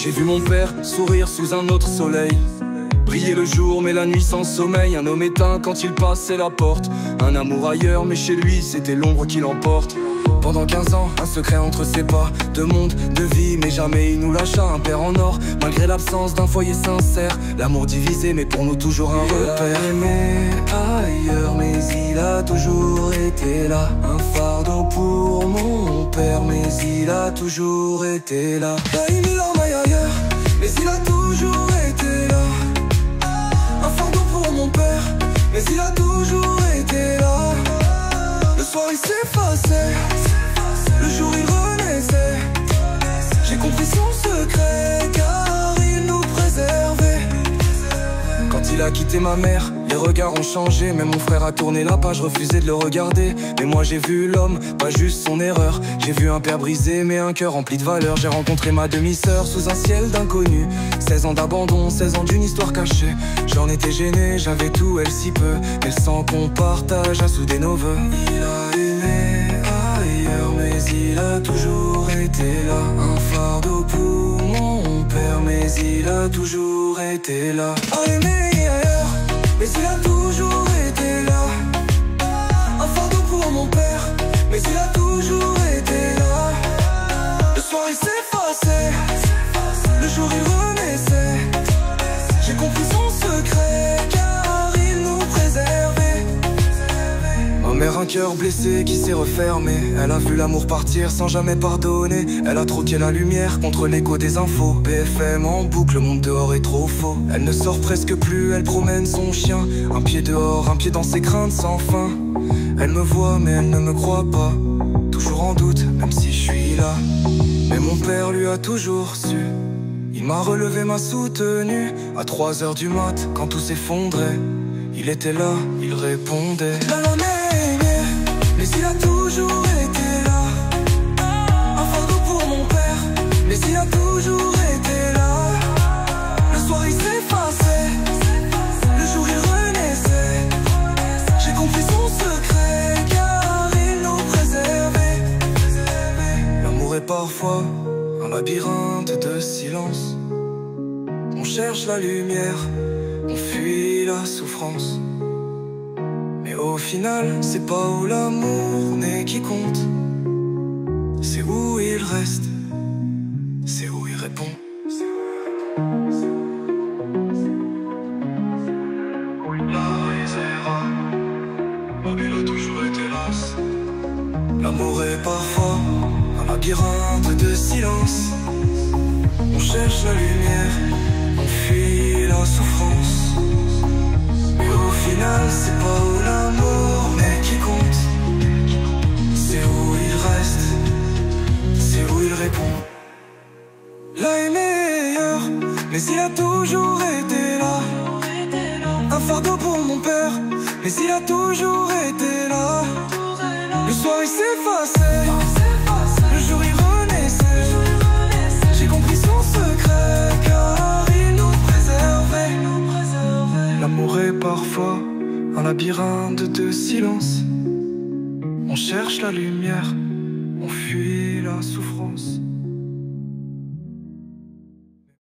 J'ai vu mon père sourire sous un autre soleil, briller le jour mais la nuit sans sommeil. Un homme éteint quand il passait la porte, un amour ailleurs mais chez lui c'était l'ombre qui l'emporte. Pendant 15 ans, un secret entre ses pas, deux mondes, deux vies, mais jamais il nous lâcha. Un père en or, malgré l'absence d'un foyer sincère. L'amour divisé, mais pour nous toujours un repère. Il a aimé ailleurs, mais il a toujours été là. Un fardeau pour mon père, mais il a toujours été là. Il a aimé l'ormeil ailleurs, mais il a toujours été là. Un fardeau pour mon père, mais il a toujours été là. Le soir il s'effaçait, le jour il renaissait. J'ai compris son secret car il nous préservait. Quand il a quitté ma mère, les regards ont changé. Même mon frère a tourné la page, refusé de le regarder. Mais moi j'ai vu l'homme, pas juste son erreur. J'ai vu un père brisé mais un cœur rempli de valeur. J'ai rencontré ma demi-sœur sous un ciel d'inconnu. 16 ans d'abandon, 16 ans d'une histoire cachée. J'en étais gêné, j'avais tout, elle si peu. Mais sans qu'on partage à souder nos vœux. Il a aimé ailleurs, mais il a toujours été là. Un fardeau pour mon père, mais il a toujours été là. A aimé ailleurs, mais il a toujours été là. Un fardeau pour mon père, mais il a toujours été là. Le soir il s'effaçait, le jour il renaissait. J'ai compris son secret car il nous préservait. Ma mère un cœur blessé qui s'est refermé. Elle a vu l'amour partir sans jamais pardonner. Elle a troqué la lumière contre l'écho des infos. BFM en boucle, le monde dehors est trop faux. Elle ne sort presque plus, elle promène son chien. Un pied dehors, un pied dans ses craintes sans fin. Elle me voit mais elle ne me croit pas. Toujours en doute, même si je suis là. Mais mon père lui a toujours su. Il m'a relevé, m'a soutenu. À 3 heures du mat, quand tout s'effondrait, il était là, il répondait. Mais il a toujours été là. Un fardeau pour mon père, mais il a toujours été là. Le soir il s'effaçait, le jour il renaissait. J'ai compris son secret car il nous préservait. L'amour est parfois un labyrinthe de silence. On cherche la lumière, on fuit la souffrance. Mais au final, c'est pas où l'amour n'est qui compte. C'est où il reste, c'est où il répond. Il a toujours été las. L'amour est parfois un labyrinthe de silence. On cherche la lumière, on fuit la souffrance. Mais au final, c'est pas où l'amour n'est qui compte. C'est où il reste, c'est où il répond. Là est meilleur, mais il a toujours été là. Un fardeau pour mon père, mais il a toujours été là. Le soir il s'effaçait, le jour il renaissait. J'ai compris son secret car il nous préservait. L'amour est parfois un labyrinthe de silence. On cherche la lumière, on fuit la souffrance.